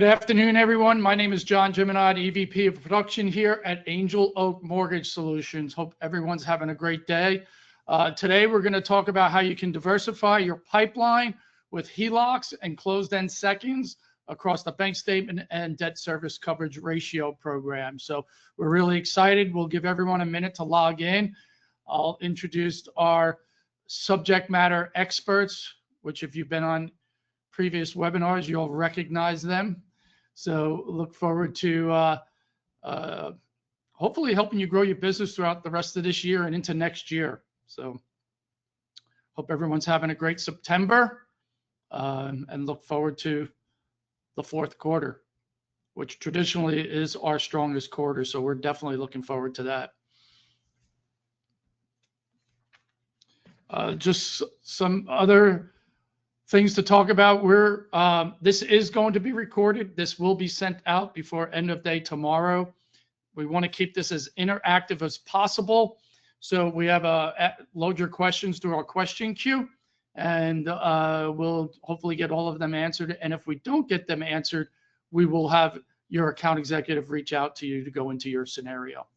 Good afternoon, everyone. My name is John Jiminod, EVP of Production here at Angel Oak Mortgage Solutions. Hope everyone's having a great day. Today, we're going to talk about how you can diversify your pipeline with HELOCs and closed-end seconds across the bank statement and debt service coverage ratio program. So we're really excited. We'll give everyone a minute to log in. I'll introduce our subject matter experts, which if you've been on previous webinars, you'll recognize them. So look forward to hopefully helping you grow your business throughout the rest of this year and into next year. So hope everyone's having a great September and look forward to the fourth quarter, which traditionally is our strongest quarter. So we're definitely looking forward to that. Just some other things to talk about. This is going to be recorded. This will be sent out before end of day tomorrow. We want to keep this as interactive as possible. So we have load your questions through our question queue, and we'll hopefully get all of them answered. And if we don't get them answered, we will have your account executive reach out to you to go into your scenario.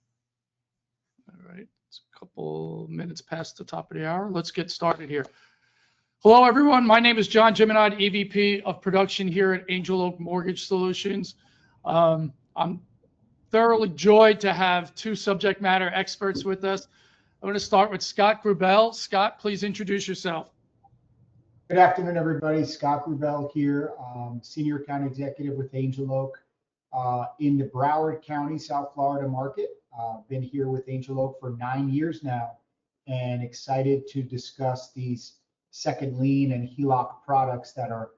All right, it's a couple minutes past the top of the hour. Let's get started here. Hello, everyone. My name is John Jiminod, EVP of Production here at Angel Oak Mortgage Solutions. I'm thoroughly joyed to have two subject matter experts with us. I'm going to start with Scott Grubel. Scott, please introduce yourself. Good afternoon, everybody. Scott Grubel here, Senior Account Executive with Angel Oak in the Broward County, South Florida market. Been here with Angel Oak for 9 years now and excited to discuss these second lien and HELOC products that are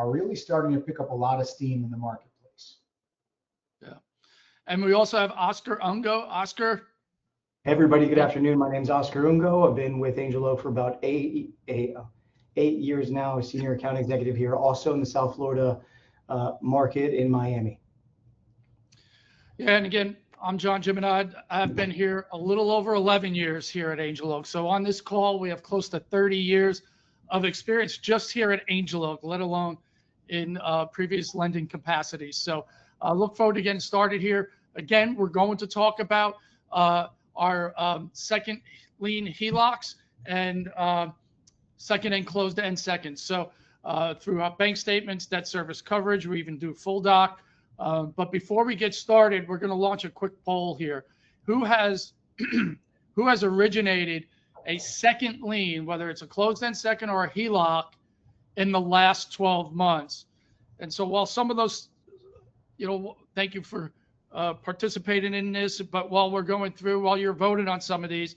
really starting to pick up a lot of steam in the marketplace. Yeah. And we also have Oscar Ungo. Oscar. Hey, everybody. Good afternoon. My name is Oscar Ungo. I've been with Angel Oak for about eight years now, Senior Account Executive here, also in the South Florida market in Miami. Yeah, and again, I'm John Jiminod. I've been here a little over 11 years here at Angel Oak. So on this call, we have close to 30 years of experience just here at Angel Oak, let alone in previous lending capacities. So I look forward to getting started here. Again, we're going to talk about our second lien HELOCs and second and closed end seconds. So through our bank statements, debt service coverage, we even do full doc. But before we get started, we're going to launch a quick poll here. Who has originated a second lien, whether it's a closed-end second or a HELOC, in the last 12 months? And so while some of those, thank you for participating in this, but while you're voting on some of these,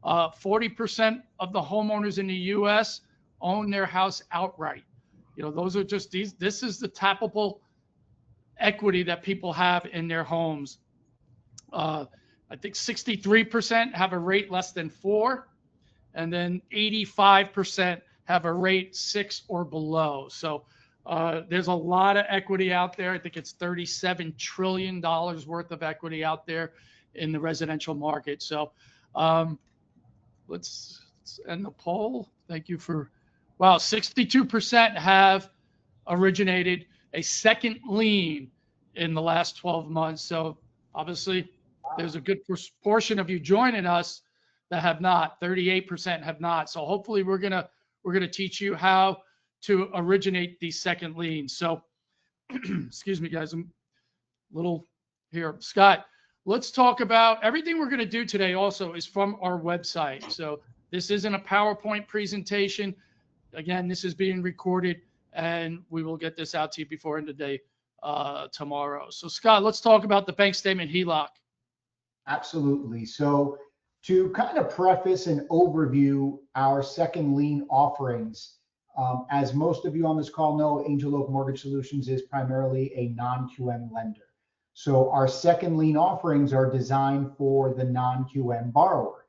40% of the homeowners in the U.S. own their house outright. Those are just this is the tappable equity that people have in their homes. I think 63% have a rate less than 4. And then 85% have a rate 6 or below. So there's a lot of equity out there. I think it's $37 trillion worth of equity out there in the residential market. So let's end the poll. Thank you for, wow, 62% have originated a second lien in the last 12 months. So obviously there's a good portion of you joining us that have not. 38% have not. So hopefully we're gonna teach you how to originate these second liens. So excuse me, guys, I'm a little here. Scott, let's talk about everything we're gonna do today. Also is from our website. So this isn't a PowerPoint presentation. Again, this is being recorded, and we will get this out to you before end of day tomorrow. So Scott, let's talk about the bank statement HELOC. Absolutely. So to kind of preface and overview our second lien offerings, as most of you on this call know, Angel Oak Mortgage Solutions is primarily a non-QM lender. So our second lien offerings are designed for the non-QM borrower.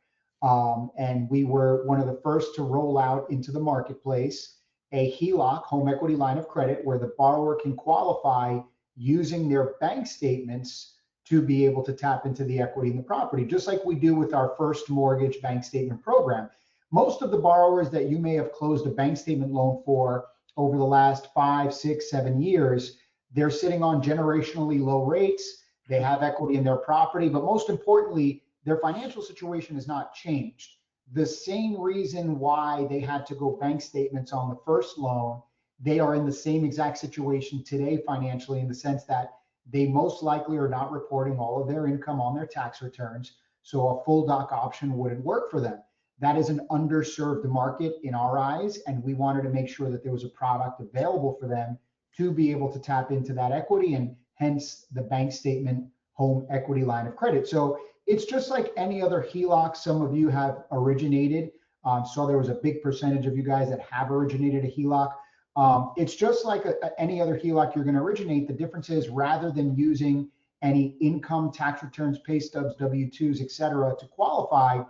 And we were one of the first to roll out into the marketplace a HELOC, home equity line of credit, where the borrower can qualify using their bank statements to be able to tap into the equity in the property, just like we do with our first mortgage bank statement program. Most of the borrowers that you may have closed a bank statement loan for over the last 5, 6, 7 years, they're sitting on generationally low rates. They have equity in their property, but most importantly, their financial situation has not changed. The same reason why they had to go bank statements on the first loan, they are in the same exact situation today financially, in the sense that they most likely are not reporting all of their income on their tax returns. So a full doc option wouldn't work for them. That is an underserved market in our eyes, and we wanted to make sure that there was a product available for them to be able to tap into that equity, and hence the bank statement home equity line of credit. So it's just like any other HELOC some of you have originated. So there was a big percentage of you guys that have originated a HELOC. It's just like any other HELOC you're going to originate. The difference is, rather than using any income, tax returns, pay stubs, W-2s, et cetera, to qualify,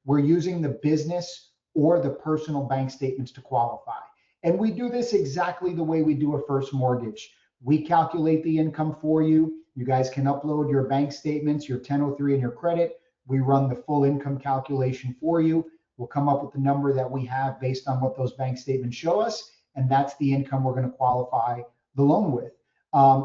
we're using the business or the personal bank statements to qualify. And we do this exactly the way we do a first mortgage. We calculate the income for you. You guys can upload your bank statements, your 1003 and your credit. We run the full income calculation for you. We'll come up with the number that we have based on what those bank statements show us, and that's the income we're going to qualify the loan with.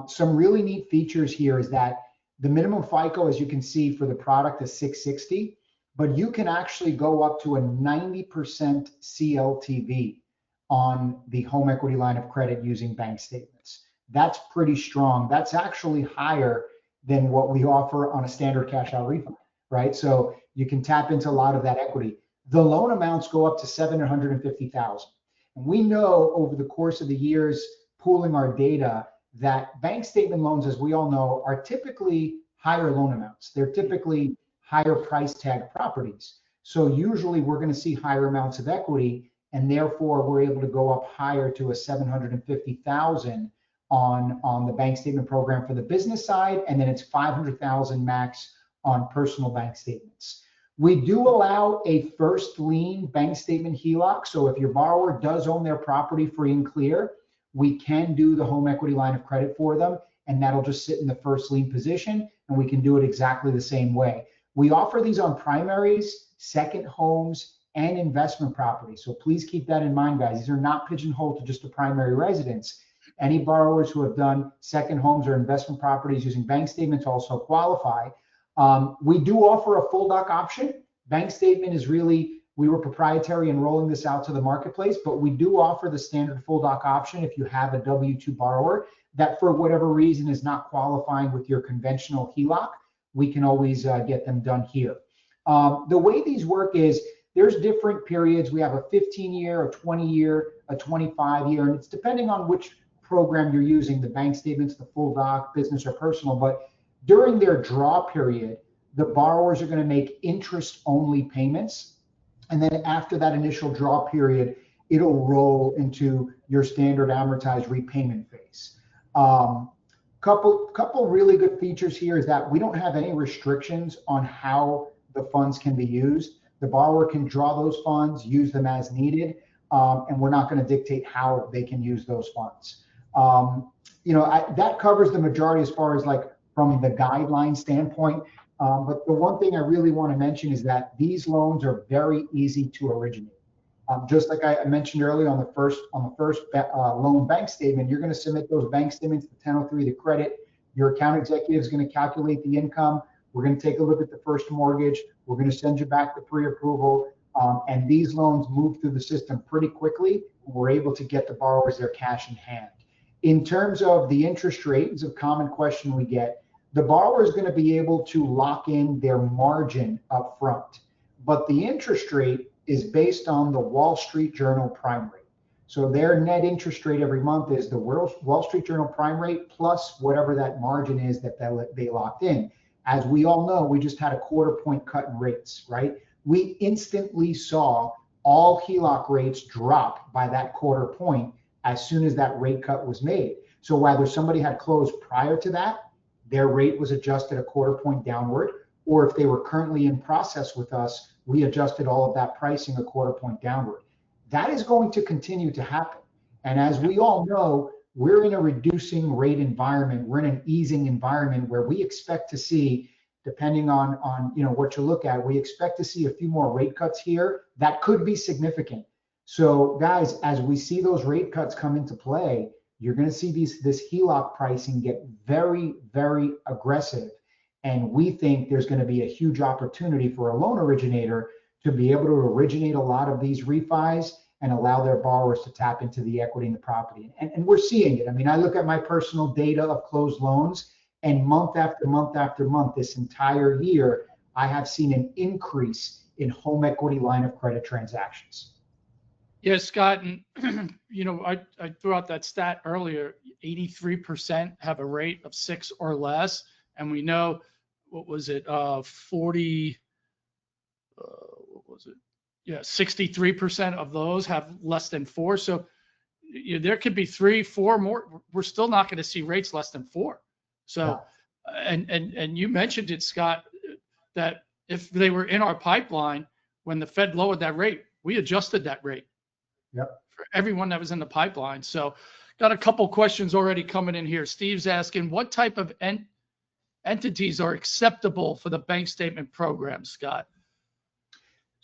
Some really neat features here is that the minimum FICO, as you can see, for the product is 660, but you can actually go up to a 90% CLTV on the home equity line of credit using bank statements. That's pretty strong. That's actually higher than what we offer on a standard cash out refi, right? So you can tap into a lot of that equity. The loan amounts go up to $750,000. And we know over the course of the years, pooling our data, that bank statement loans, as we all know, are typically higher loan amounts. They're typically higher price tag properties. So usually we're going to see higher amounts of equity, and therefore we're able to go up higher to a $750,000 on the bank statement program for the business side, and then it's $500,000 max on personal bank statements. We do allow a first lien bank statement HELOC. So if your borrower does own their property free and clear, we can do the home equity line of credit for them, and that'll just sit in the first lien position, and we can do it exactly the same way. We offer these on primaries, second homes, and investment properties. So please keep that in mind, guys. These are not pigeonholed to just a primary residence. Any borrowers who have done second homes or investment properties using bank statements also qualify. We do offer a full doc option. Bank statement is really, we were proprietary in rolling this out to the marketplace, but we do offer the standard full doc option if you have a W-2 borrower that for whatever reason is not qualifying with your conventional HELOC. We can always get them done here. The way these work is, there's different periods. We have a 15-year, a 20-year, a 25-year, and it's depending on which program you're using, the bank statements, the full doc, business or personal. But during their draw period, the borrowers are going to make interest-only payments. And then after that initial draw period, it'll roll into your standard amortized repayment phase. Couple really good features here is that we don't have any restrictions on how the funds can be used. The borrower can draw those funds, use them as needed, and we're not going to dictate how they can use those funds. That covers the majority as far as like from the guideline standpoint. But the one thing I really want to mention is that these loans are very easy to originate. Just like I mentioned earlier on the first loan bank statement, you're going to submit those bank statements, the 1003, the credit. Your account executive is going to calculate the income. We're going to take a look at the first mortgage. We're going to send you back the pre-approval. And these loans move through the system pretty quickly. We're able to get the borrowers their cash in hand. In terms of the interest rate, it's a common question we get. The borrower is going to be able to lock in their margin up front, but the interest rate is based on the Wall Street Journal prime rate. So their net interest rate every month is the Wall Street Journal prime rate plus whatever that margin is that they locked in. As we all know, we just had a quarter-point cut in rates, right? We instantly saw all HELOC rates drop by that quarter point as soon as that rate cut was made. So whether somebody had closed prior to that, their rate was adjusted a quarter point downward, or if they were currently in process with us, we adjusted all of that pricing a quarter point downward. That is going to continue to happen. And as we all know, we're in a reducing rate environment. We're in an easing environment where we expect to see, depending on what you look at, we expect to see a few more rate cuts here that could be significant. So guys, as we see those rate cuts come into play, you're going to see this HELOC pricing get very, very aggressive. And we think there's going to be a huge opportunity for a loan originator to be able to originate a lot of these refis and allow their borrowers to tap into the equity in the property. And we're seeing it. I mean, I look at my personal data of closed loans, and month after month after month, this entire year, I have seen an increase in home equity line of credit transactions. Yes, Scott, and you know, I threw out that stat earlier. 83% have a rate of 6 or less, and we know, what was it, 40, what was it? Yeah, 63% of those have less than 4. So there could be 3, 4 more. We're still not going to see rates less than 4. So, and you mentioned it, Scott, that if they were in our pipeline when the Fed lowered that rate, we adjusted that rate. Yep. For everyone that was in the pipeline. So, got a couple questions already coming in here. Steve's asking, what type of entities are acceptable for the bank statement program, Scott?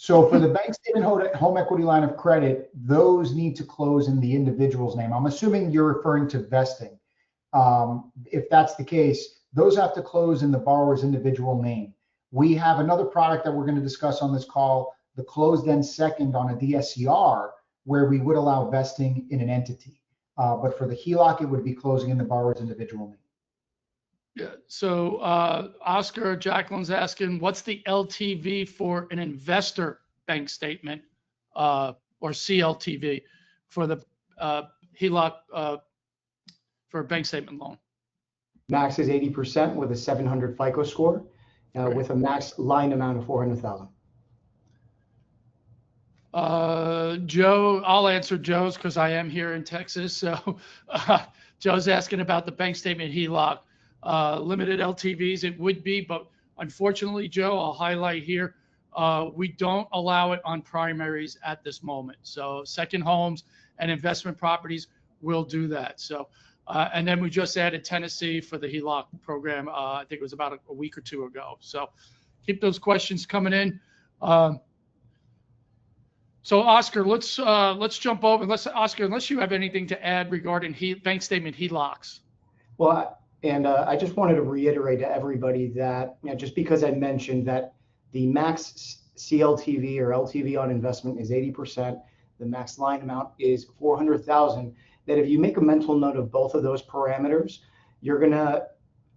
So for the bank statement home equity line of credit, those need to close in the individual's name. I'm assuming you're referring to vesting. If that's the case, those have to close in the borrower's individual name. We have another product that we're going to discuss on this call, the closed end second on a DSCR, where we would allow vesting in an entity. But for the HELOC, it would be closing in the borrower's individual name. Yeah. So Oscar, Jacqueline's asking, what's the LTV for an investor bank statement or CLTV for the HELOC for a bank statement loan? Max is 80% with a 700 FICO score, with a max line amount of 400,000. Joe, I'll answer Joe's because I am here in Texas. So Joe's asking about the bank statement HELOC. Limited LTVs, it would be, but unfortunately, Joe, I'll highlight here, we don't allow it on primaries at this moment. So second homes and investment properties will do that. So, and then we just added Tennessee for the HELOC program. I think it was about a week or 2 ago. So keep those questions coming in. So Oscar, let's jump over. Oscar, unless you have anything to add regarding bank statement HELOCs. Well, I just wanted to reiterate to everybody that, just because I mentioned that the max CLTV or LTV on investment is 80%, the max line amount is 400,000, that if you make a mental note of both of those parameters, you're going to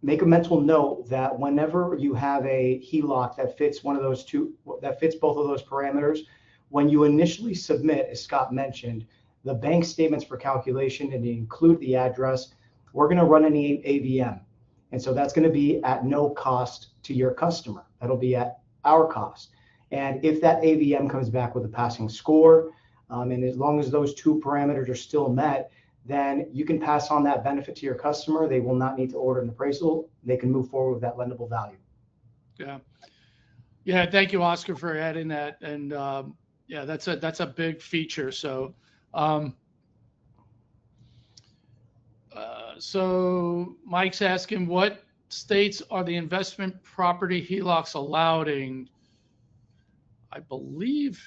make a mental note that whenever you have a HELOC that fits one of those two, that fits both of those parameters, when you initially submit, as Scott mentioned, the bank statements for calculation and include the address, we're going to run an AVM. And so that's going to be at no cost to your customer. That'll be at our cost. And if that AVM comes back with a passing score, and as long as those two parameters are still met, then you can pass on that benefit to your customer. They will not need to order an appraisal. They can move forward with that lendable value. Yeah. Yeah. Thank you, Oscar, for adding that. And yeah, that's a big feature. So, so Mike's asking, what states are the investment property HELOCs allowed in? I believe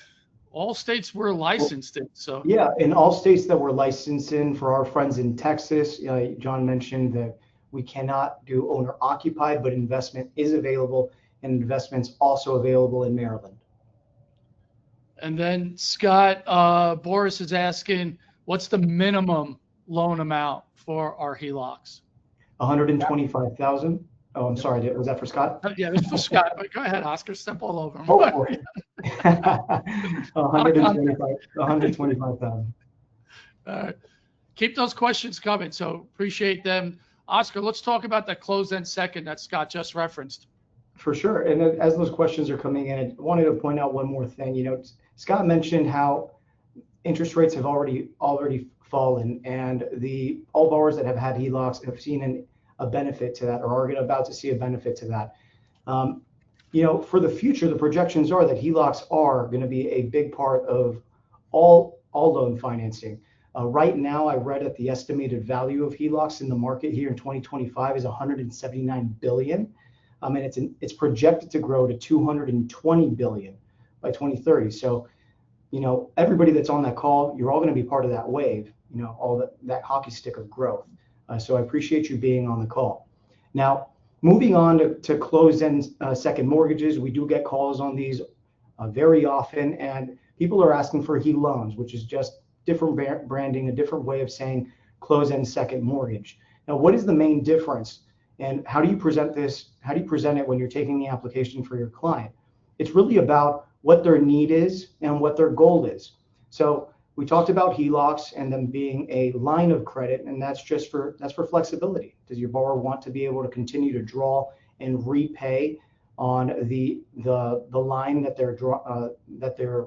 all states were licensed in. So yeah, in all states that we're licensed in. For our friends in Texas, John mentioned that we cannot do owner occupied, but investment is available, and investments also available in Maryland. And then Scott, Boris is asking, what's the minimum loan amount for our HELOCs? 125,000. Oh, I'm sorry. Was that for Scott? Yeah, it's for Scott. But go ahead, Oscar. Step all over him. Go for it. 125,000. Keep those questions coming. So appreciate them. Oscar, let's talk about that closed-end second that Scott just referenced. For sure. And as those questions are coming in, I wanted to point out one more thing. Scott mentioned how interest rates have already fallen, and all borrowers that have had HELOCs have seen a benefit to that, or are about to see a benefit to that. For the future, the projections are that HELOCs are going to be a big part of all loan financing. Right now, I read at the estimated value of HELOCs in the market here in 2025 is $179 billion. And it's projected to grow to $220 billion by 2030. So, everybody that's on that call, you're all going to be part of that wave, all that hockey stick of growth. So I appreciate you being on the call. Now, moving on to closed-end second mortgages, we do get calls on these very often, and people are asking for HELOCs, which is just different branding, a different way of saying closed-end second mortgage. Now, what is the main difference, and how do you present this? How do you present it when you're taking the application for your client? It's really about what their need is and what their goal is. So we talked about HELOCs and them being a line of credit, and that's for flexibility. Does your borrower want to be able to continue to draw and repay on the line that they're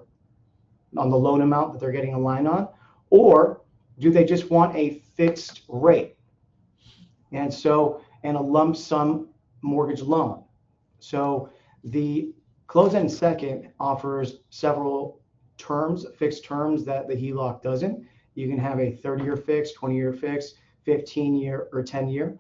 on the loan amount that they're getting a line on, or do they just want a fixed rate and a lump sum mortgage loan? So the closed-end second offers several terms, fixed terms, that the HELOC doesn't. You can have a 30-year fix, 20-year fix, 15-year or 10-year.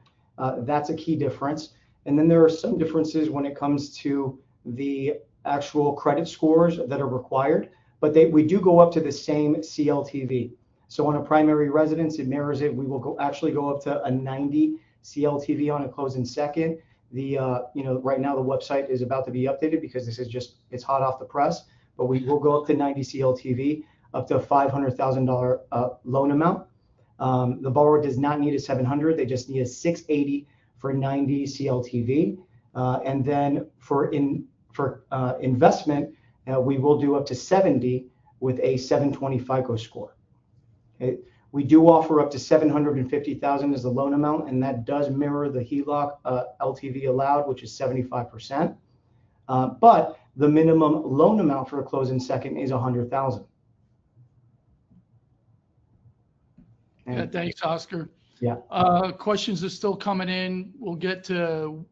That's a key difference. And then there are some differences when it comes to the actual credit scores that are required, but we do go up to the same CLTV. So on a primary residence, it mirrors it. We will actually go up to a 90 CLTV on a closed-end second. Right now the website is about to be updated because it's hot off the press, but we will go up to 90 CLTV, up to a $500,000 loan amount. The borrower does not need a 700, they just need a 680 for 90 CLTV. And then for investment, we will do up to 70 with a 720 FICO score. Okay. We do offer up to $750,000 as the loan amount, and that does mirror the HELOC LTV allowed, which is 75%. But the minimum loan amount for a closed-end second is $100,000. Yeah, thanks, Oscar. Yeah. Questions are still coming in. We'll get to,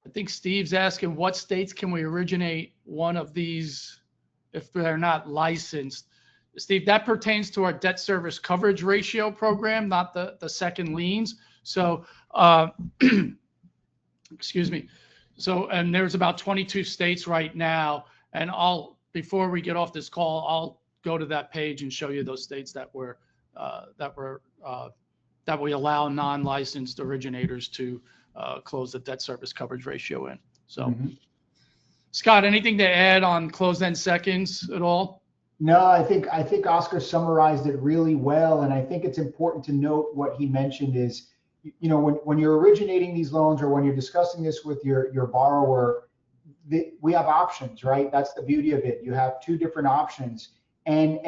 I think Steve's asking, what states can we originate one of these if they're not licensed? Steve, that pertains to our debt service coverage ratio program, not the second liens. So, excuse me. So, and there's about 22 states right now. And before we get off this call, I'll go to that page and show you those states that we allow non-licensed originators to close the debt service coverage ratio in. So, Scott, anything to add on closed-end seconds at all? No, I think Oscar summarized it really well, and I think it's important to note what he mentioned is, when you're originating these loans or when you're discussing this with your borrower, we have options, right? That's the beauty of it. You have two different options, and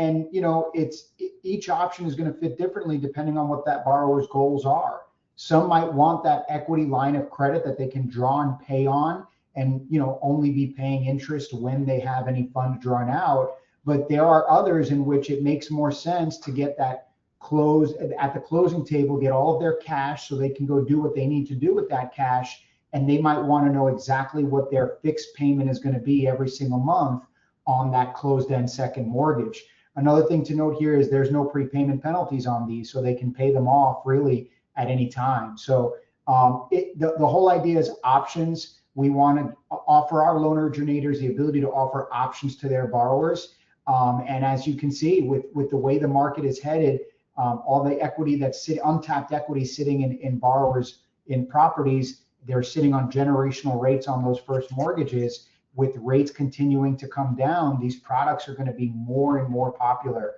each option is going to fit differently depending on what that borrower's goals are. Some might want that equity line of credit that they can draw and pay on, and only be paying interest when they have any funds drawn out. But there are others in which it makes more sense to get that close at the closing table, get all of their cash so they can go do what they need to do with that cash. And they might want to know exactly what their fixed payment is going to be every single month on that closed-end second mortgage. Another thing to note here is there's no prepayment penalties on these, so they can pay them off really at any time. So the whole idea is options. We want to offer our loan originators the ability to offer options to their borrowers. And as you can see, with the way the market is headed, all the equity untapped equity sitting in borrowers in properties, they're sitting on generational rates on those first mortgages. With rates continuing to come down, these products are going to be more and more popular.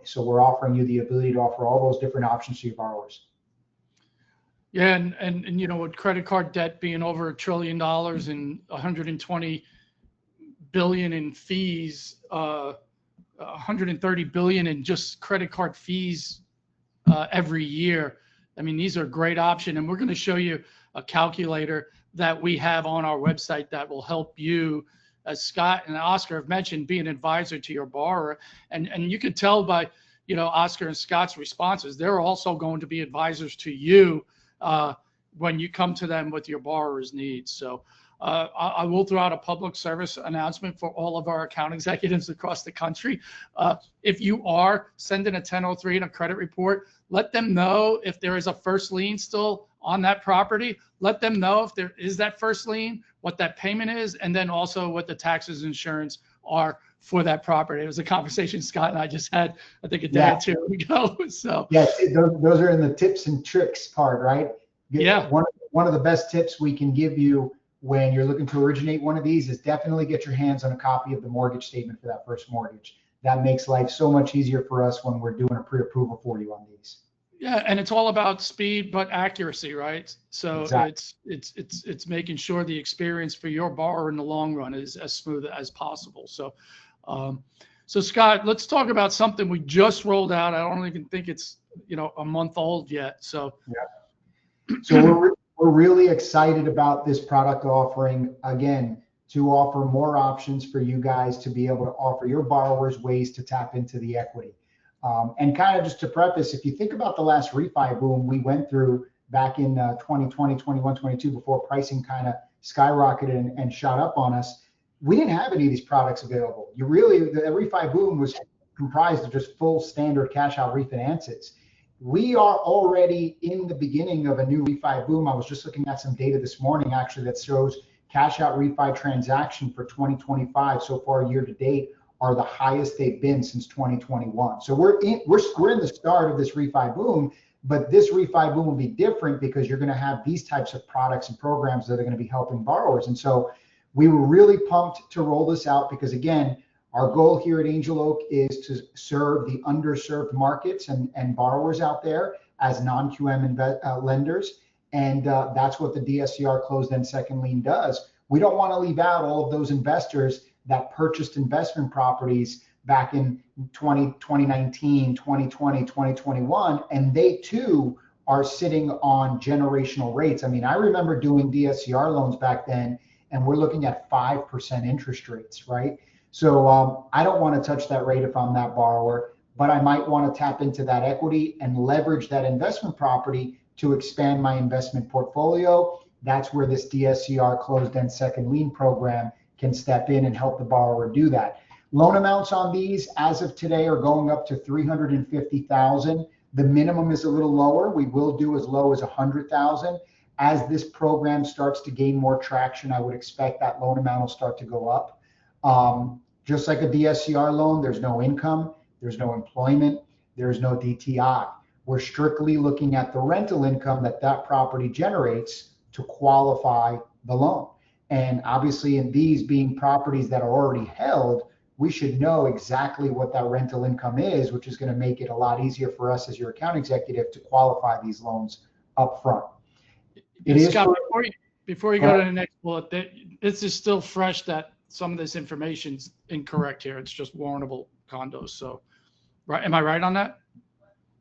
So we're offering you the ability to offer all those different options to your borrowers. Yeah, and with credit card debt being over $1 trillion and 120 billion in fees, 130 billion in just credit card fees every year. I mean, these are a great option, and we're going to show you a calculator that we have on our website that will help you, as Scott and Oscar have mentioned, be an advisor to your borrower. And you can tell by Oscar and Scott's responses, they're also going to be advisors to you when you come to them with your borrower's needs. So I will throw out a public service announcement for all of our account executives across the country. If you are sending a 1003 and a credit report, let them know if there is a first lien still on that property. Let them know if there is that first lien, what that payment is, and then also what the taxes and insurance are for that property. It was a conversation Scott and I just had, I think, a day or two ago. So yes, those are in the tips and tricks part, right? Yeah. One of the best tips we can give you when you're looking to originate one of these is definitely get your hands on a copy of the mortgage statement for that first mortgage. That makes life so much easier for us when we're doing a pre-approval for you on these. Yeah, and it's all about speed but accuracy, right? So Exactly. it's making sure the experience for your borrower in the long run is as smooth as possible. So so Scott, let's talk about something we just rolled out. I don't even think it's, you know, a month old yet. So So we're really excited about this product offering, again, to offer more options for you guys to be able to offer your borrowers ways to tap into the equity. And kind of just to preface, if you think about the last refi boom we went through back in 2020, 21, 22, before pricing kind of skyrocketed and shot up on us, we didn't have any of these products available. The refi boom was comprised of just full standard cash out refinances. We are already in the beginning of a new refi boom. I was just looking at some data this morning, actually, that shows cash out refi transaction for 2025 so far year to date are the highest they've been since 2021. So we're in the start of this refi boom, but this refi boom will be different because you're going to have these types of products and programs that are going to be helping borrowers. And so we were really pumped to roll this out because, again, our goal here at Angel Oak is to serve the underserved markets and borrowers out there as non-QM lenders. And that's what the DSCR closed-end second lien does. We don't want to leave out all of those investors that purchased investment properties back in 2019, 2020, 2021, and they too are sitting on generational rates. I mean, I remember doing DSCR loans back then, and we're looking at 5% interest rates, right? So I don't want to touch that rate if I'm that borrower, but I might want to tap into that equity and leverage that investment property to expand my investment portfolio. That's where this DSCR closed-end second lien program can step in and help the borrower do that. Loan amounts on these as of today are going up to $350,000. The minimum is a little lower. We will do as low as $100,000. As this program starts to gain more traction, I would expect that loan amount will start to go up. Just like a DSCR loan, there's no income, there's no employment, there's no DTI. We're strictly looking at the rental income that property generates to qualify the loan. And obviously in these being properties that are already held, we should know exactly what that rental income is, which is going to make it a lot easier for us as your account executive to qualify these loans up front. Scott, before you go to the next bullet, this is still fresh that some of this information's incorrect here. It's just warrantable condos. So, right? Am I right on that?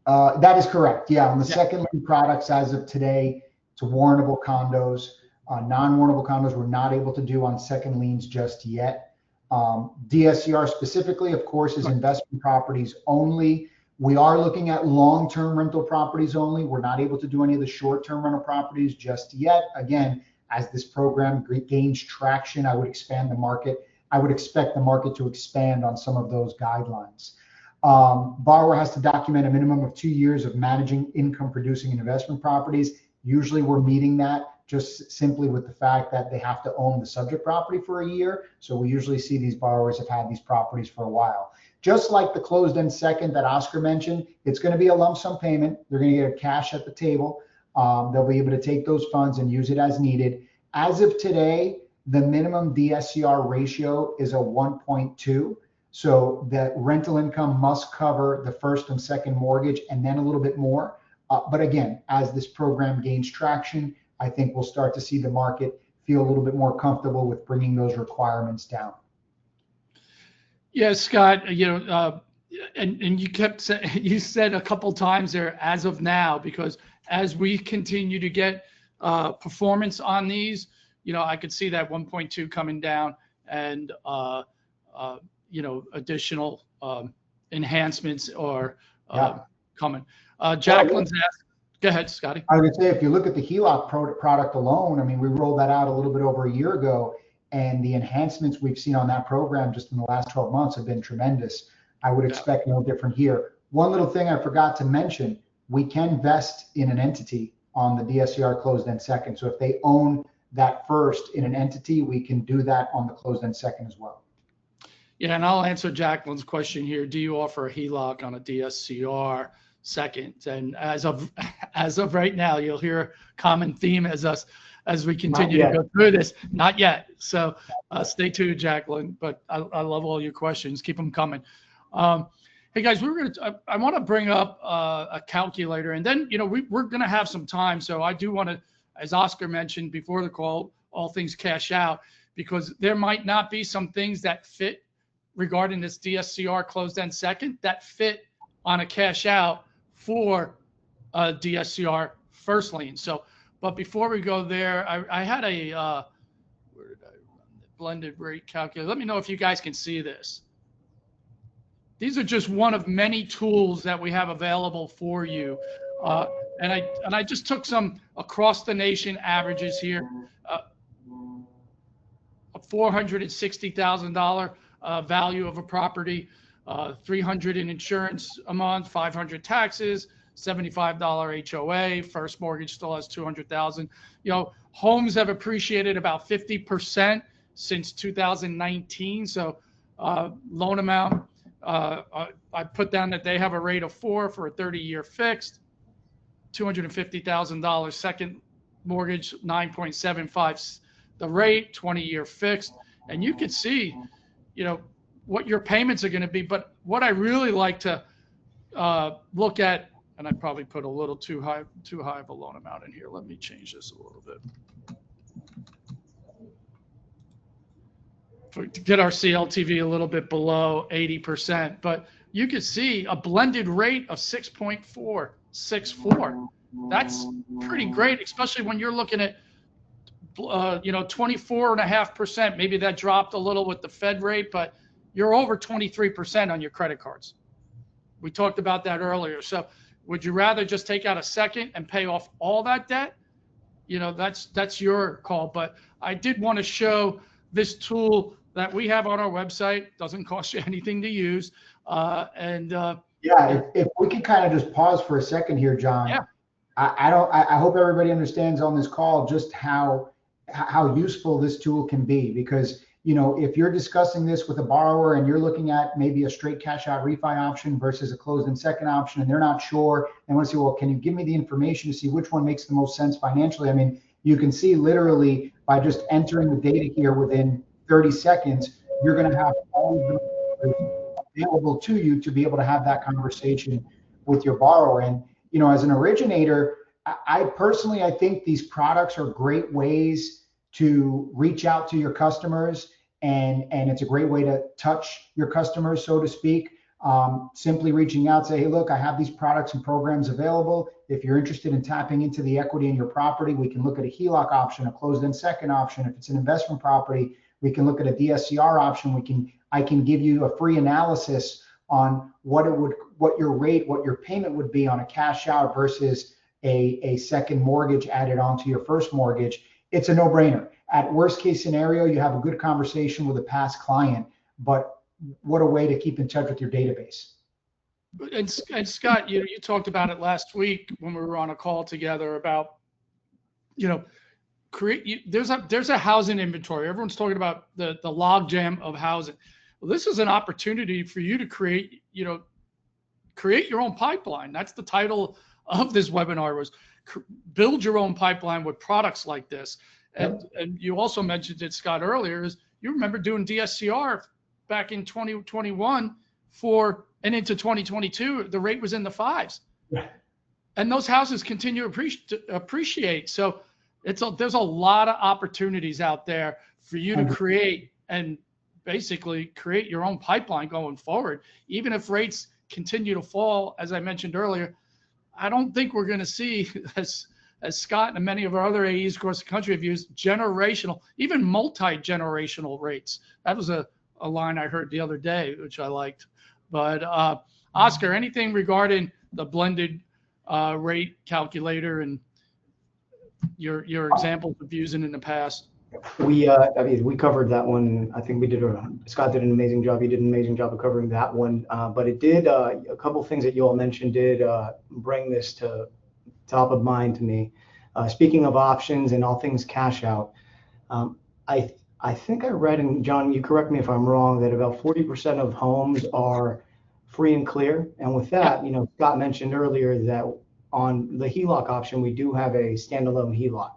That is correct. Yeah, on the second lien products as of today, it's warrantable condos. Non-warrantable condos we're not able to do on second liens just yet. DSCR specifically, of course, is investment properties only. We are looking at long-term rental properties only. We're not able to do any of the short-term rental properties just yet. Again, as this program gains traction, I would expand the market. I would expect the market to expand on some of those guidelines. Borrower has to document a minimum of 2 years of managing income-producing investment properties. Usually we're meeting that just simply with the fact that they have to own the subject property for a year. So we usually see these borrowers have had these properties for a while. Just like the closed-end second that Oscar mentioned, it's going to be a lump sum payment. They're going to get cash at the table. They'll be able to take those funds and use it as needed. As of today, the minimum DSCR ratio is a 1.2. So the rental income must cover the first and second mortgage and then a little bit more. But again, as this program gains traction, I think we'll start to see the market feel a little bit more comfortable with bringing those requirements down. Yeah, Scott, and you said a couple times there, as of now, because as we continue to get performance on these, I could see that 1.2 coming down and, additional enhancements are coming. Jacqueline's asked, go ahead, Scotty. I would say if you look at the HELOC product alone, I mean, we rolled that out a little bit over a year ago, and the enhancements we've seen on that program just in the last 12 months have been tremendous. I would expect no different here. One little thing I forgot to mention, we can vest in an entity on the DSCR closed-end second. So if they own that first in an entity, we can do that on the closed-end second as well. Yeah, and I'll answer Jacqueline's question here. Do you offer a HELOC on a DSCR second? And as of right now, you'll hear a common theme as we continue to go through this. Not yet. So stay tuned, Jacqueline. But I love all your questions. Keep them coming. Hey guys, I want to bring up a calculator, and then we're going to have some time. So I do want to, as Oscar mentioned before the call, all things cash out, because there might not be some things that fit regarding this DSCR closed-end second that fit on a cash out for a DSCR first lien. So, but before we go there, I had a where did I run the blended rate calculator? Let me know if you guys can see this. These are just one of many tools that we have available for you. And I just took some across the nation averages here. A $460,000 value of a property, $300 in insurance a month, $500 taxes, $75 HOA. First mortgage still has $200,000. Homes have appreciated about 50% since 2019. So loan amount, I put down that they have a rate of 4 for a 30-year fixed, $250,000 second mortgage, 9.75 the rate, 20-year fixed, and you could see what your payments are going to be. But what I really like to look at, and I probably put a little too high of a loan amount in here. Let me change this a little bit to get our CLTV a little bit below 80%. But you could see a blended rate of 6.464. That's pretty great, especially when you're looking at 24.5%. Maybe that dropped a little with the Fed rate, but you're over 23% on your credit cards. We talked about that earlier. So would you rather just take out a second and pay off all that debt? That's your call. But I did want to show this tool that we have on our website. Doesn't cost you anything to use. Yeah, if we can kind of just pause for a second here, John. Yeah. I hope everybody understands on this call just how useful this tool can be, because if you're discussing this with a borrower and you're looking at maybe a straight cash out refi option versus a closed-end second option, and they're not sure, they want to say, well, can you give me the information to see which one makes the most sense financially? I mean, you can see literally by just entering the data here within 30 seconds, you're going to have all of the available to you to be able to have that conversation with your borrower. And as an originator, I personally think these products are great ways to reach out to your customers, and it's a great way to touch your customers, so to speak. Simply reaching out, say, hey, look, I have these products and programs available. If you're interested in tapping into the equity in your property, we can look at a HELOC option, a closed-end second option. If it's an investment property, we can look at a DSCR option. I can give you a free analysis on what your rate, what your payment would be on a cash out versus a second mortgage added onto your first mortgage. It's a no-brainer. At worst case scenario, you have a good conversation with a past client, but what a way to keep in touch with your database. And Scott, you talked about it last week when we were on a call together about, there's a housing inventory. Everyone's talking about the logjam of housing. Well, this is an opportunity for you to create your own pipeline. That's the title of this webinar, was build your own pipeline with products like this. And you also mentioned it, Scott, earlier, is you remember doing DSCR back in 2021 and into 2022, the rate was in the 5s. Yeah. And those houses continue to appreciate. So there's a lot of opportunities out there for you to create and basically create your own pipeline going forward. Even if rates continue to fall, as I mentioned earlier, I don't think we're going to see, as Scott and many of our other AEs across the country have used, generational, even multi-generational rates. That was a line I heard the other day, which I liked. But Oscar, anything regarding the blended rate calculator and your examples of using in the past? We covered that one. I think Scott did an amazing job. He did an amazing job of covering that one. But it did, a couple of things that you all mentioned did bring this to top of mind to me. Speaking of options and all things cash out, I I think I read, and John, you correct me if I'm wrong, that about 40% of homes are free and clear. And with that, Scott mentioned earlier that on the HELOC option, we do have a standalone HELOC.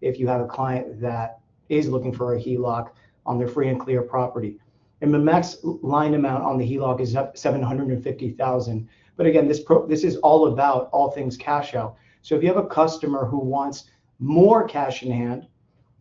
If you have a client that is looking for a HELOC on their free and clear property. And the max line amount on the HELOC is up $750,000. But again, this is all about all things cash out. So if you have a customer who wants more cash in hand,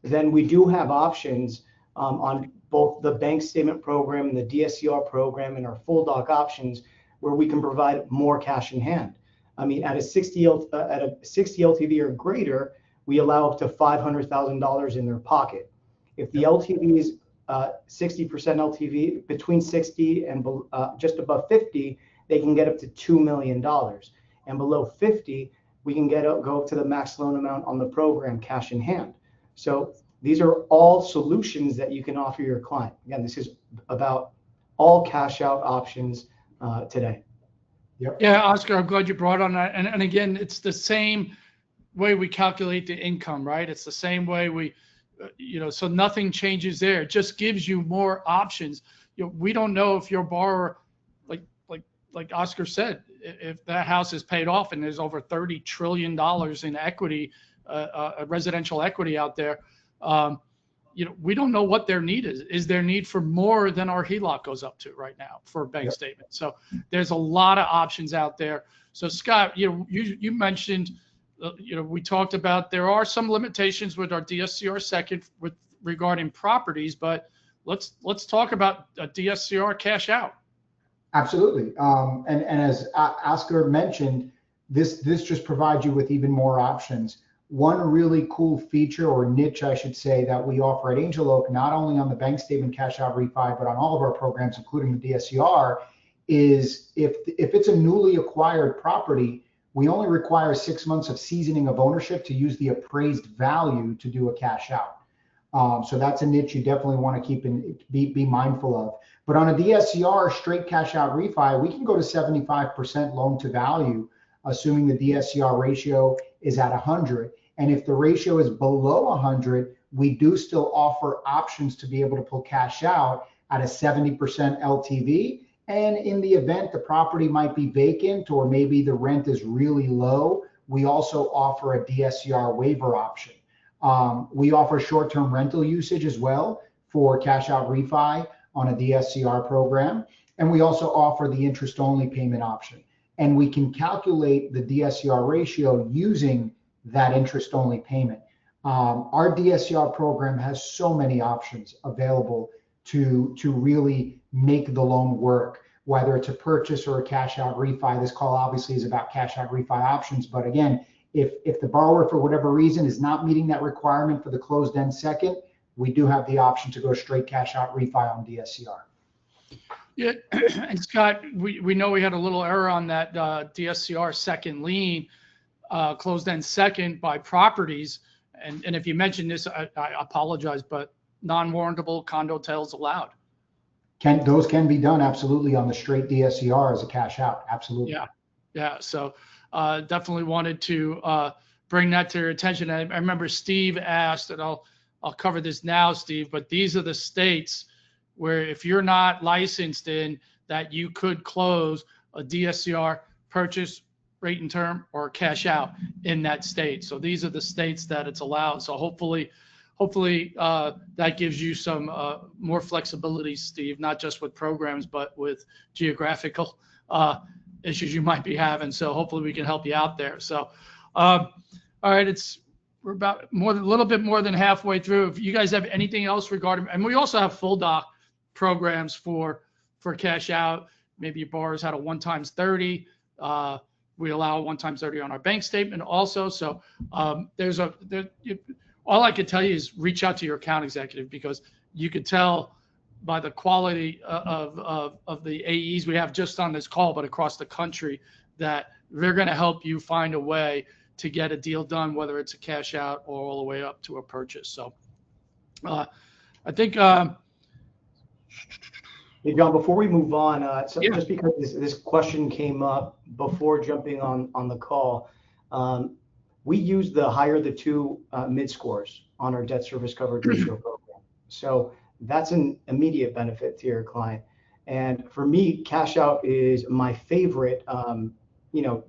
then we do have options on both the bank statement program and the DSCR program and our full doc options where we can provide more cash in hand. I mean, at a 60 LTV or greater, we allow up to $500,000 in their pocket. If the LTV is 60% LTV, between 60 and just above 50, they can get up to $2 million. And below 50, we can go up to the max loan amount on the program, cash in hand. So these are all solutions that you can offer your client. Again, this is about all cash out options today. Yep. Yeah, Oscar, I'm glad you brought on that. And again, it's the same way we calculate the income, right? It's the same way we, so nothing changes there. It just gives you more options. We don't know if your borrower, like Oscar said, if that house is paid off and there's over $30 trillion in equity, residential equity out there, we don't know what their need is. Is their need for more than our HELOC goes up to right now for a bank statement? So there's a lot of options out there. So Scott, you mentioned, we talked about there are some limitations with our DSCR second regarding properties, but let's talk about a DSCR cash out. Absolutely. And as Oscar mentioned, this just provides you with even more options. One really cool feature or niche, I should say, that we offer at Angel Oak, not only on the bank statement cash out refi, but on all of our programs, including the DSCR, is if it's a newly acquired property, we only require 6 months of seasoning of ownership to use the appraised value to do a cash out. So that's a niche you definitely want to be mindful of. But on a DSCR straight cash out refi, we can go to 75% loan to value, assuming the DSCR ratio is at 100. And if the ratio is below 100, we do still offer options to be able to pull cash out at a 70% LTV. And in the event the property might be vacant or maybe the rent is really low, we also offer a DSCR waiver option. We offer short-term rental usage as well for cash out refi on a DSCR program. And we also offer the interest-only payment option. And we can calculate the DSCR ratio using that interest-only payment. Our DSCR program has so many options available to really make the loan work, whether it's a purchase or a cash out refi. This call obviously is about cash out refi options, but again, if the borrower for whatever reason is not meeting that requirement for the closed-end second, we do have the option to go straight cash out refi on DSCR. Yeah, and Scott, we know we had a little error on that DSCR second lien, closed-end second by properties. And if you mentioned this, I apologize, but non-warrantable condo tails allowed. Those can be done absolutely on the straight DSCR as a cash out. Absolutely. Yeah. So definitely wanted to bring that to your attention. I remember Steve asked, and I'll cover this now, Steve, but these are the states where if you're not licensed in, that you could close a DSCR purchase, rate and term, or cash out in that state. So these are the states that it's allowed. So hopefully that gives you some more flexibility, Steve, not just with programs, but with geographical issues you might be having. So hopefully we can help you out there. So, all right, we're about a little bit more than halfway through. If you guys have anything else regarding, and we also have full doc programs for cash out. Maybe your borrowers had a 1x30. We allow a 1x30 on our bank statement also. So all I could tell you is reach out to your account executive, because you could tell by the quality of the AEs we have just on this call, but across the country, that they're going to help you find a way to get a deal done, whether it's a cash out or all the way up to a purchase. So I think. Hey, John, before we move on, just because this question came up before jumping on the call, we use the higher the two mid scores on our debt service coverage ratio program. So that's an immediate benefit to your client. And for me, cash out is my favorite, you know,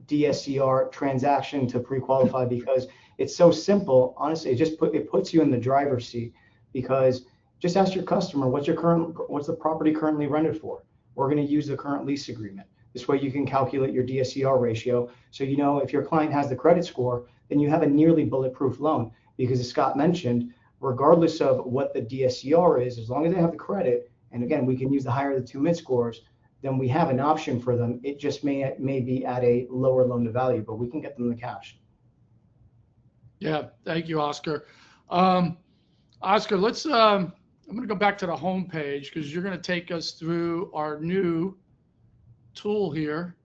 DSCR transaction to pre-qualify because it's so simple. Honestly, it puts you in the driver's seat because just ask your customer, what's the property currently rented for? We're going to use the current lease agreement. This way you can calculate your DSCR ratio. So, you know, if your client has the credit score, then you have a nearly bulletproof loan because as Scott mentioned, regardless of what the DSCR is, as long as they have the credit, and again, we can use the higher of the two mid scores, then we have an option for them. It just may be at a lower loan to value, but we can get them the cash. Yeah, thank you, Oscar. Oscar, let's I'm going to go back to the home page because you're going to take us through our new tool here.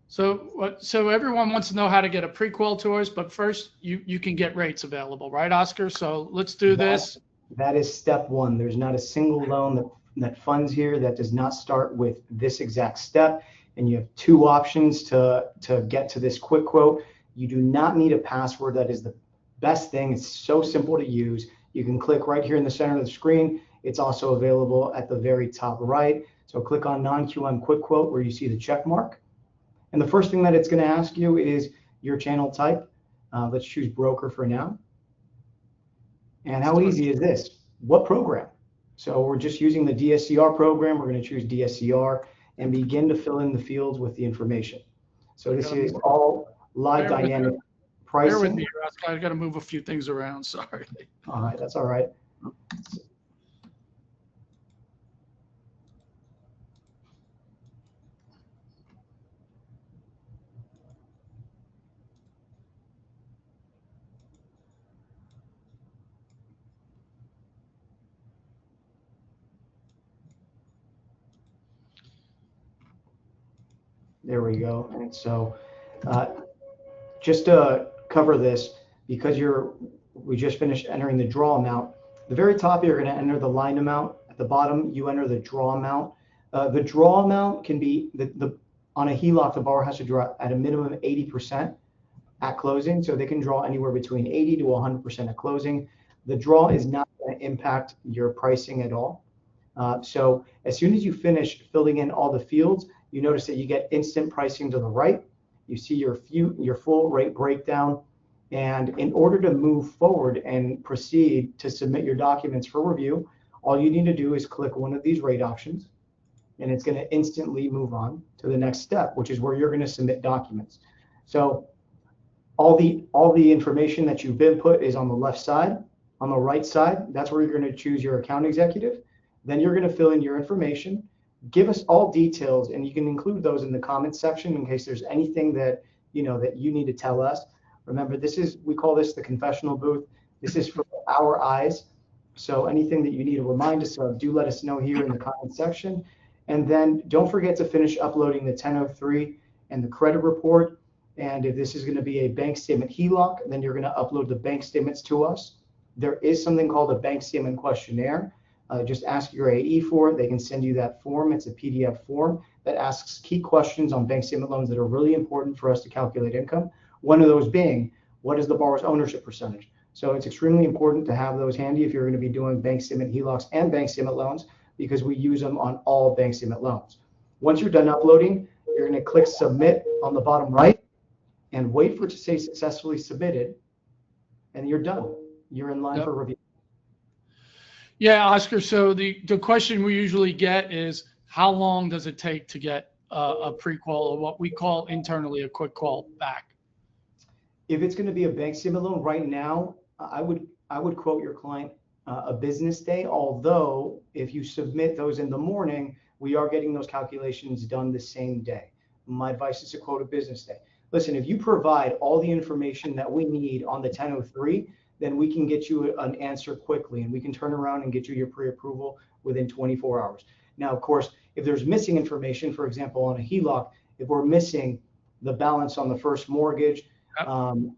So everyone wants to know how to get a pre-qual to us, but first you can get rates available, right, Oscar? So let's do this. That is step one. There's not a single loan that funds here that does not start with this exact step. And you have two options to get to this quick quote. You do not need a password. That is the best thing. It's so simple to use. You can click right here in the center of the screen. It's also available at the very top right. So click on non-QM quick quote where you see the check mark. And the first thing that it's going to ask you is your channel type. Let's choose broker for now. And how easy is this? What program? So we're just using the DSCR program. We're going to choose DSCR and begin to fill in the fields with the information. So this is all live dynamic pricing. Bear with me, Oscar. I've got to move a few things around. Sorry. All right, that's all right. There we go. And so just to cover this, because we just finished entering the draw amount, the very top you're going to enter the line amount. At the bottom, you enter the draw amount. The draw amount can be, on a HELOC, the borrower has to draw at a minimum of 80% at closing. So they can draw anywhere between 80 to 100% at closing. The draw is not going to impact your pricing at all. So as soon as you finish filling in all the fields, you notice that you get instant pricing to the right. You see your full rate breakdown. And in order to move forward and proceed to submit your documents for review, all you need to do is click one of these rate options, and it's going to instantly move on to the next step, which is where you're going to submit documents. So all the information that you've input is on the left side. On the right side, that's where you're going to choose your account executive. Then you're going to fill in your information. Give us all details, and you can include those in the comments section in case there's anything that you need to tell us. Remember, we call this the confessional booth. This is for our eyes. So anything that you need to remind us of, do let us know here in the comments section. And then don't forget to finish uploading the 1003 and the credit report. And if this is going to be a bank statement HELOC, then you're going to upload the bank statements to us. There is something called a bank statement questionnaire. Just ask your AE for it. They can send you that form. It's a PDF form that asks key questions on bank statement loans that are really important for us to calculate income. One of those being, what is the borrower's ownership percentage? So it's extremely important to have those handy if you're going to be doing bank statement HELOCs and bank statement loans, because we use them on all bank statement loans. Once you're done uploading, you're going to click submit on the bottom right and wait for it to say successfully submitted, and you're done. You're in line for review. Yeah, Oscar. So the question we usually get is, how long does it take to get a pre-qual, or what we call internally a quick qual back? If it's going to be a bank statement loan right now, I would quote your client a business day. Although if you submit those in the morning, we are getting those calculations done the same day. My advice is to quote a business day. Listen, if you provide all the information that we need on the 1003, then we can get you an answer quickly, and we can turn around and get you your pre-approval within 24 hours. Now, of course, if there's missing information, for example, on a HELOC, if we're missing the balance on the first mortgage, and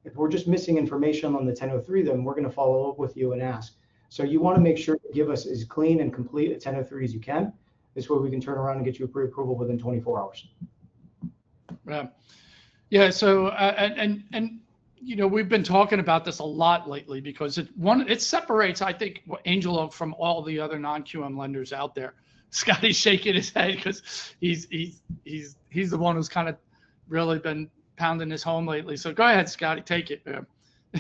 if we're just missing information on the 1003, then we're going to follow up with you and ask. So you want to make sure to give us as clean and complete a 1003 as you can. This way we can turn around and get you a pre-approval within 24 hours. Yeah. So and you know, we've been talking about this a lot lately because it separates, I think, Angel Oak from all the other non-QM lenders out there. Scotty's shaking his head because he's the one who's kind of really been pounding this home lately. So go ahead, Scotty, take it, man.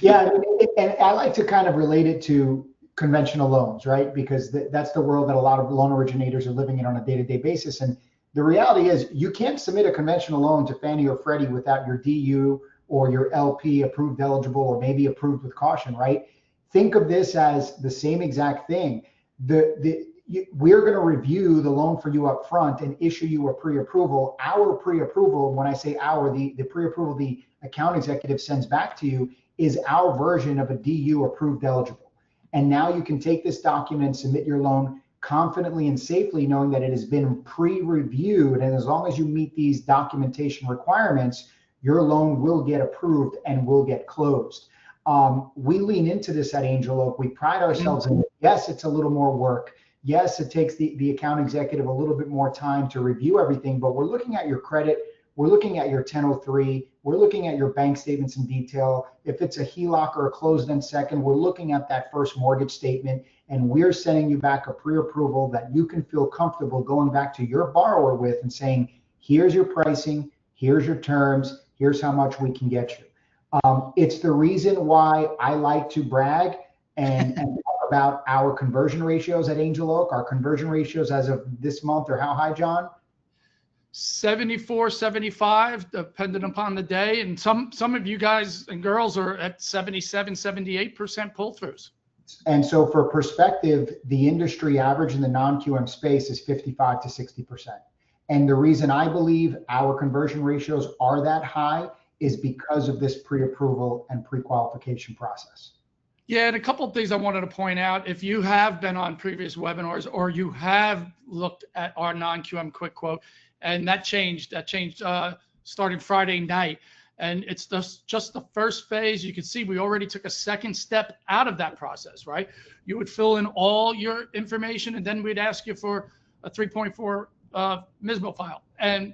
Yeah, and I like to kind of relate it to conventional loans, right? Because that's the world that a lot of loan originators are living in on a day-to-day basis. And the reality is you can't submit a conventional loan to Fannie or Freddie without your DU or your LP approved eligible or maybe approved with caution, right? Think of this as the same exact thing. We're going to review the loan for you up front and issue you a pre-approval. Our pre-approval, when I say our, the pre-approval the account executive sends back to you is our version of a DU approved eligible. And now you can take this document and submit your loan confidently and safely, knowing that it has been pre-reviewed. And as long as you meet these documentation requirements, your loan will get approved and will get closed. We lean into this at Angel Oak. We pride ourselves in it. Yes, it's a little more work. Yes, it takes the account executive a little bit more time to review everything, but we're looking at your credit. We're looking at your 1003. We're looking at your bank statements in detail. If it's a HELOC or a closed-end second, we're looking at that first mortgage statement, and we're sending you back a pre-approval that you can feel comfortable going back to your borrower with and saying, here's your pricing, here's your terms, here's how much we can get you. It's the reason why I like to brag and talk about our conversion ratios at Angel Oak. Our conversion ratios as of this month are how high, John? 74, 75, depending upon the day. And some of you guys and girls are at 77, 78% pull-throughs. And so for perspective, the industry average in the non-QM space is 55 to 60%. And the reason I believe our conversion ratios are that high is because of this pre-approval and pre-qualification process. Yeah, and a couple of things I wanted to point out. If you have been on previous webinars or you have looked at our non-QM quick quote, and that changed starting Friday night. And it's just the first phase. You can see we already took a second step out of that process, right? You would fill in all your information, and then we'd ask you for a 3.4 MSBO file. And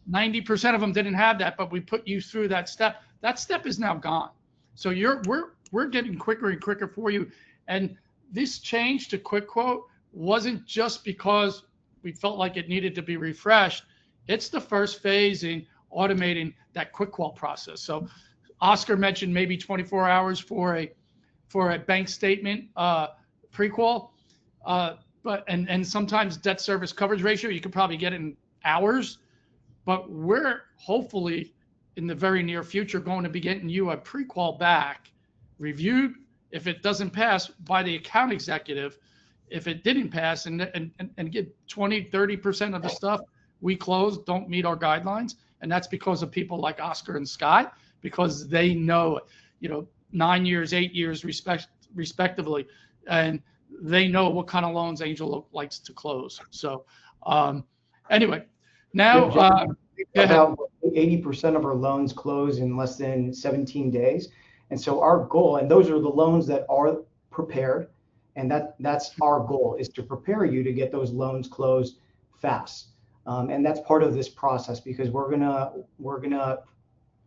90% of them didn't have that, but we put you through that step. That step is now gone. So we're getting quicker and quicker for you. And this change to quick quote wasn't just because we felt like it needed to be refreshed. It's the first phase in automating that quick qual process. So Oscar mentioned maybe 24 hours for a bank statement pre-qual, but sometimes debt service coverage ratio, you could probably get in hours, but we're hopefully in the very near future going to be getting you a pre-qual back, reviewed if it doesn't pass by the account executive. If it didn't pass and get 20, 30% of the stuff we close don't meet our guidelines. And that's because of people like Oscar and Scott, because they know, 9 years, 8 years respectively. And they know what kind of loans Angel Oak likes to close. So anyway, now about 80% of our loans close in less than 17 days. And so our goal, and those are the loans that are prepared, and that's our goal, is to prepare you to get those loans closed fast. And that's part of this process, because we're gonna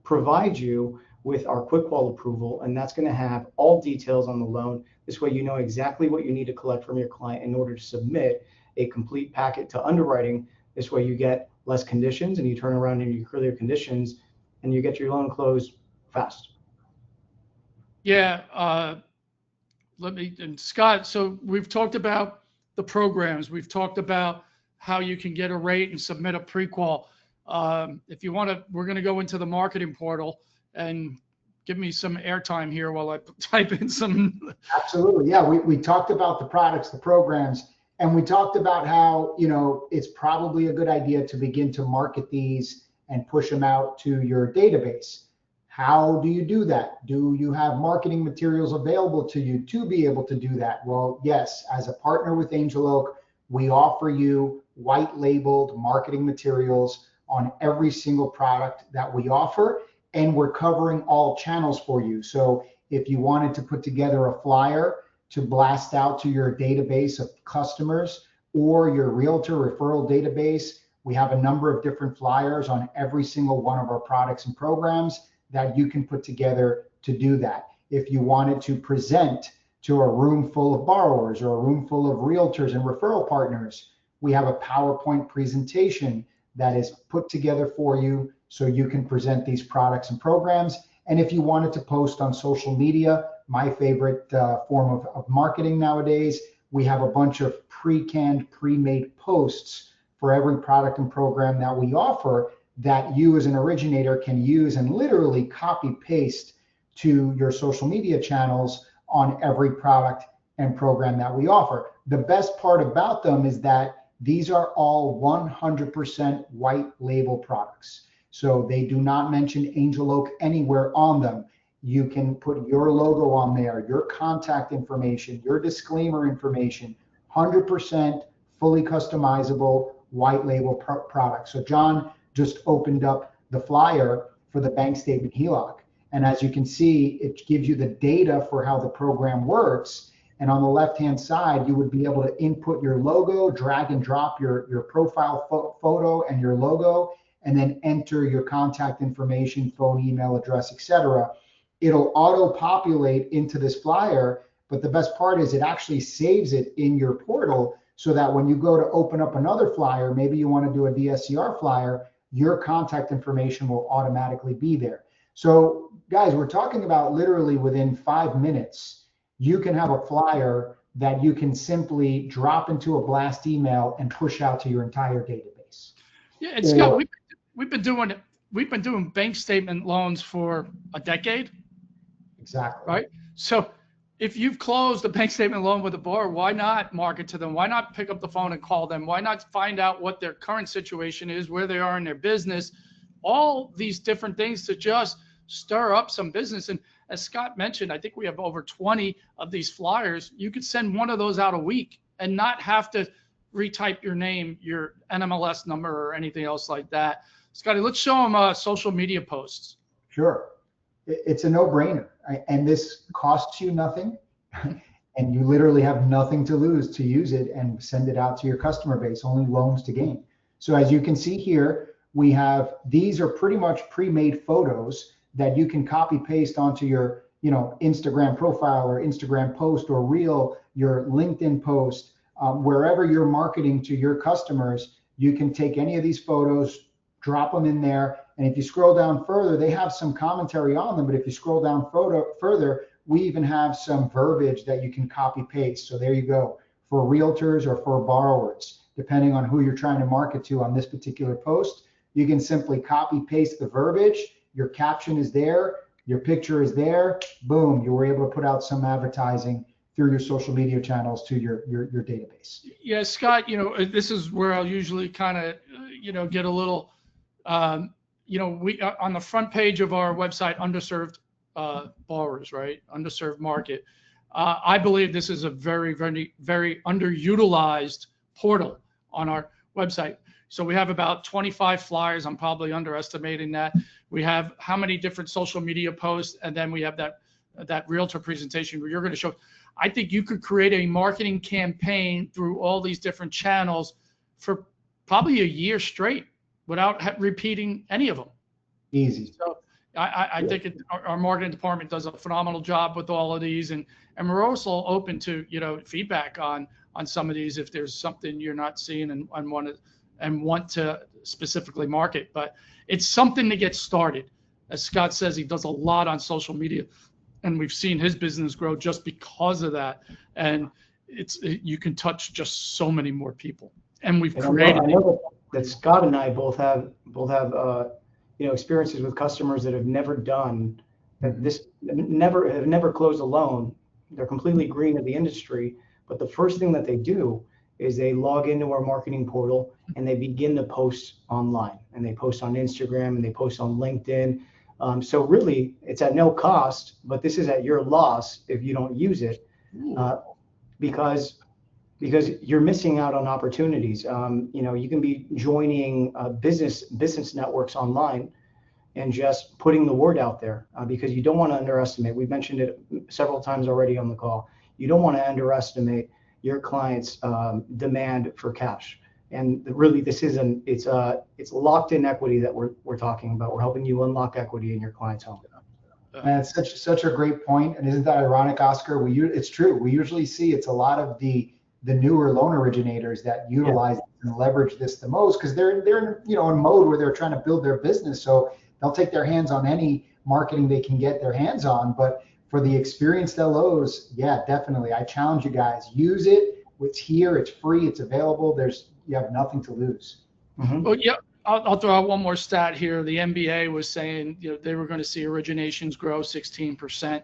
provide you with our quick qual approval, and that's gonna have all details on the loan. This way you know exactly what you need to collect from your client in order to submit a complete packet to underwriting. This way you get less conditions and you turn around and you clear your conditions and you get your loan closed fast. Yeah, and Scott, so we've talked about the programs. We've talked about how you can get a rate and submit a pre-qual. If you want to, we're going to go into the marketing portal and give me some airtime here while I type in some. Absolutely. Yeah, we talked about the products, the programs, and we talked about how, it's probably a good idea to begin to market these and push them out to your database. How do you do that? Do you have marketing materials available to you to be able to do that? Well, yes, as a partner with Angel Oak, we offer you white labeled marketing materials on every single product that we offer, and we're covering all channels for you. So if you wanted to put together a flyer to blast out to your database of customers or your realtor referral database, we have a number of different flyers on every single one of our products and programs that you can put together to do that. If you wanted to present to a room full of borrowers or a room full of realtors and referral partners, we have a PowerPoint presentation that is put together for you so you can present these products and programs. And if you wanted to post on social media, my favorite form of marketing nowadays, we have a bunch of pre-canned, pre-made posts for every product and program that we offer that you as an originator can use and literally copy paste to your social media channels on every product and program that we offer. The best part about them is that these are all 100% white label products. So they do not mention Angel Oak anywhere on them. You can put your logo on there, your contact information, your disclaimer information, 100% fully customizable white label products. So John just opened up the flyer for the bank statement HELOC. And as you can see, it gives you the data for how the program works. And on the left-hand side, you would be able to input your logo, drag and drop your profile photo and your logo, and then enter your contact information, phone, email address, etc. It'll auto-populate into this flyer, but the best part is it actually saves it in your portal so that when you go to open up another flyer, maybe you want to do a DSCR flyer, your contact information will automatically be there. So guys, we're talking about literally within 5 minutes, you can have a flyer that you can simply drop into a blast email and push out to your entire database. Yeah, and Scott, we've been doing bank statement loans for a decade. Exactly. Right. So if you've closed a bank statement loan with a borrower, why not market to them? Why not pick up the phone and call them? Why not find out what their current situation is, where they are in their business, all these different things to just stir up some business. And as Scott mentioned, I think we have over 20 of these flyers. You could send one of those out a week and not have to retype your name, your NMLS number, or anything else like that. Scotty, let's show them social media posts. Sure. It's a no-brainer, and this costs you nothing, and you literally have nothing to lose to use it and send it out to your customer base, only loans to gain. So as you can see here, we have, these are pretty much pre-made photos that you can copy paste onto your, Instagram profile or Instagram post or reel, your LinkedIn post, wherever you're marketing to your customers, you can take any of these photos, drop them in there. And if you scroll down further, they have some commentary on them. But if you scroll down further, we even have some verbiage that you can copy paste. So there you go, for realtors or for borrowers, depending on who you're trying to market to on this particular post, you can simply copy paste the verbiage. Your caption is there, your picture is there, boom, you were able to put out some advertising through your social media channels to your database. Yeah, Scott, this is where I'll usually kind of, get a little, we on the front page of our website, underserved borrowers, right? Underserved market. I believe this is a very, very, very underutilized portal on our website. So we have about 25 flyers. I'm probably underestimating that. We have how many different social media posts, and then we have that realtor presentation where you're going to show. I think you could create a marketing campaign through all these different channels for probably a year straight without repeating any of them. Easy. So I think our marketing department does a phenomenal job with all of these, and we're also open to feedback on some of these if there's something you're not seeing and want to specifically market. But it's something to get started. As Scott says, he does a lot on social media, and we've seen his business grow just because of that. And you can touch just so many more people. And we've created. I know that Scott and I both have experiences with customers that have never done that. Have never closed a loan. They're completely green in the industry, but the first thing that they do is they log into our marketing portal and they begin to post online, and they post on Instagram and they post on LinkedIn. So really, it's at no cost, but this is at your loss if you don't use it, because you're missing out on opportunities. You can be joining business networks online and just putting the word out there, because you don't want to underestimate. We've mentioned it several times already on the call. You don't want to underestimate your client's demand for cash. And really, this is it's locked in equity that we're talking about. We're helping you unlock equity in your client's home. And it's such a great point. And isn't that ironic, Oscar? It's true. We usually see it's a lot of the newer loan originators that utilize and leverage this the most because they're in mode where they're trying to build their business. So they'll take their hands on any marketing they can get their hands on. But for the experienced LOs, yeah, definitely. I challenge you guys, use it. It's here, it's free, it's available. You have nothing to lose. Mm-hmm. Well, yeah, I'll throw out one more stat here. The NBA was saying they were going to see originations grow 16%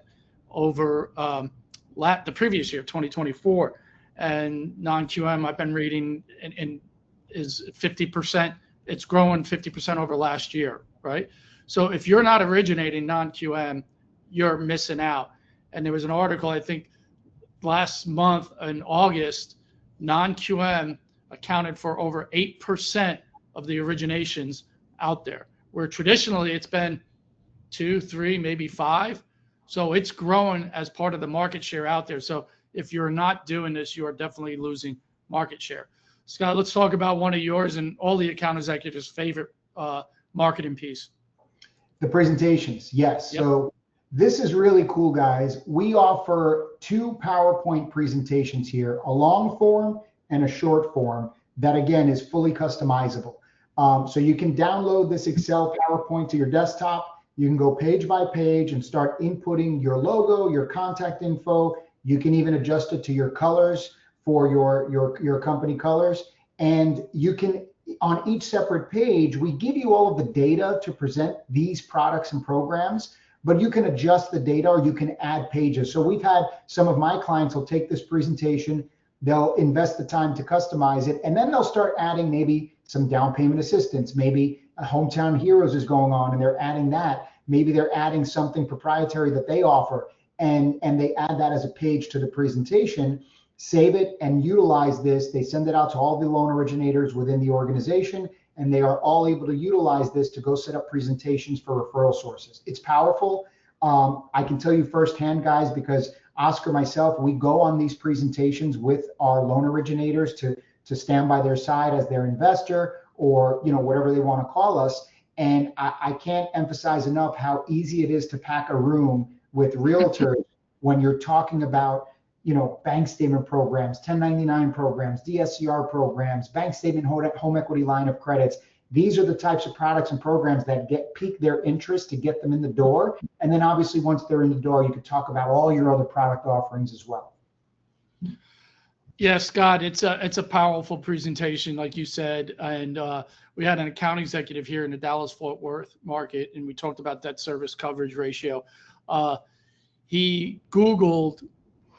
over the previous year, 2024, and non-QM I've been reading and is 50%. It's growing 50% over last year, right? So if you're not originating non-QM, you're missing out. And there was an article, I think, last month in August, non-QM accounted for over 8% of the originations out there, where traditionally it's been 2, 3, maybe 5. So it's growing as part of the market share out there. So if you're not doing this, you are definitely losing market share. Scott, let's talk about one of yours and all the account executives' favorite marketing piece. The presentations, yes. Yep. So this is really cool, guys. We offer 2 PowerPoint presentations here, a long form and a short form that, again, is fully customizable. So you can download this Excel PowerPoint to your desktop. You can go page by page and start inputting your logo, your contact info. You can even adjust it to your colors for your company colors. And you can, on each separate page, we give you all of the data to present these products and programs, but you can adjust the data or you can add pages. So we've had some of my clients will take this presentation, they'll invest the time to customize it, and then they'll start adding maybe some down payment assistance. Maybe a Hometown Heroes is going on and they're adding that. Maybe they're adding something proprietary that they offer and they add that as a page to the presentation, save it and utilize this. They send it out to all the loan originators within the organization, and they are all able to utilize this to go set up presentations for referral sources. It's powerful. I can tell you firsthand, guys, because Oscar, myself, we go on these presentations with our loan originators to stand by their side as their investor or whatever they want to call us. And I can't emphasize enough how easy it is to pack a room with realtors when you're talking about bank statement programs, 1099 programs, DSCR programs, bank statement, home equity line of credits. These are the types of products and programs that pique their interest to get them in the door. And then obviously once they're in the door, you could talk about all your other product offerings as well. Yeah, Scott, it's a powerful presentation, like you said. And we had an account executive here in the Dallas-Fort Worth market, and we talked about debt service coverage ratio. He Googled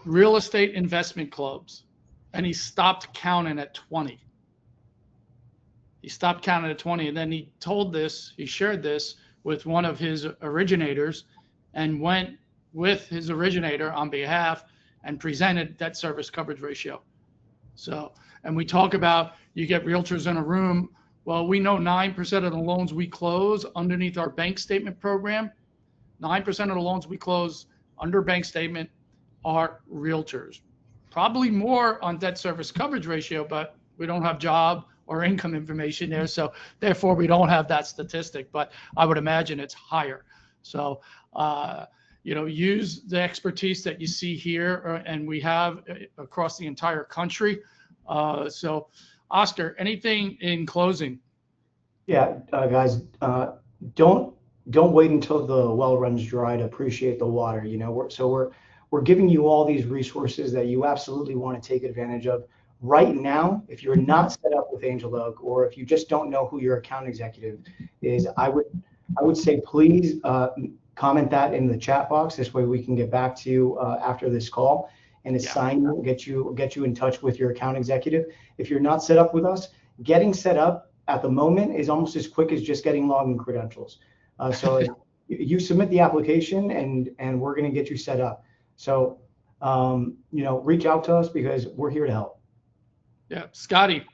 real estate investment clubs, and he stopped counting at 20. He stopped counting at 20, and then he shared this with one of his originators and went with his originator on behalf and presented debt service coverage ratio. So, and we talk about you get realtors in a room. Well, we know 9% of the loans we close underneath our bank statement program, 9% of the loans we close under bank statement are realtors. Probably more on debt service coverage ratio, but we don't have job or income information there. So therefore we don't have that statistic, but I would imagine it's higher. So, use the expertise that you see here and we have across the entire country. So Oscar, anything in closing? Yeah, guys, don't wait until the well runs dry to appreciate the water. We're giving you all these resources that you absolutely want to take advantage of right now. If you're not set up with Angel Oak, or if you just don't know who your account executive is, I would say please comment that in the chat box. This way we can get back to you after this call and assign you, get you in touch with your account executive. If you're not set up with us, getting set up at the moment is almost as quick as just getting login credentials. So you submit the application and we're going to get you set up. So, reach out to us because we're here to help. Yeah. Scotty.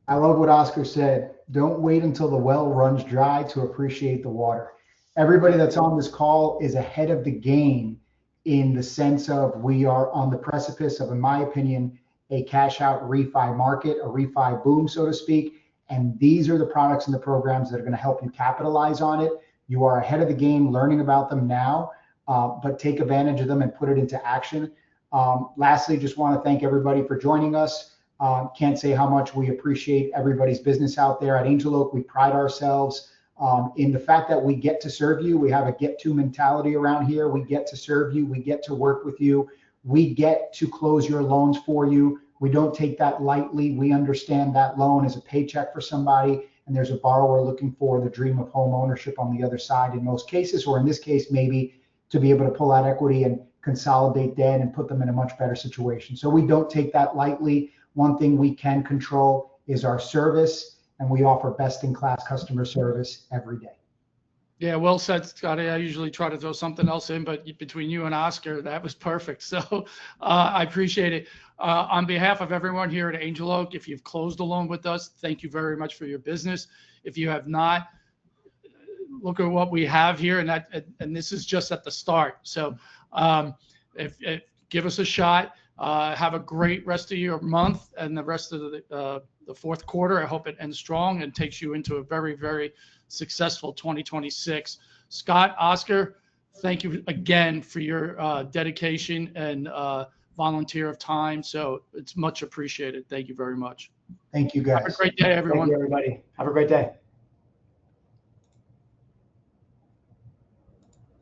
I love what Oscar said. Don't wait until the well runs dry to appreciate the water. Everybody that's on this call is ahead of the game in the sense of we are on the precipice of, in my opinion, a cash out refi market, a refi boom, so to speak. And these are the products and the programs that are going to help you capitalize on it. You are ahead of the game learning about them now, but take advantage of them and put it into action. Lastly, just want to thank everybody for joining us. Can't say how much we appreciate everybody's business out there. At Angel Oak, we pride ourselves in the fact that we get to serve you. We have a get-to mentality around here. We get to serve you. We get to work with you. We get to close your loans for you. We don't take that lightly. We understand that loan is a paycheck for somebody, and there's a borrower looking for the dream of home ownership on the other side in most cases, or in this case, maybe to be able to pull out equity and consolidate debt and put them in a much better situation. So we don't take that lightly. One thing we can control is our service, and we offer best-in-class customer service every day. Yeah, well said, Scotty. I usually try to throw something else in, but between you and Oscar, that was perfect. So I appreciate it. On behalf of everyone here at Angel Oak, if you've closed a loan with us, thank you very much for your business. If you have not, look at what we have here, and this is just at the start. So if give us a shot. Have a great rest of your month and the rest of the fourth quarter. I hope it ends strong and takes you into a very, very successful 2026. Scott, Oscar, thank you again for your dedication and volunteer of time. So it's much appreciated. Thank you very much. Thank you, guys. Have a great day, everyone. Thank you, everybody. Have a great day.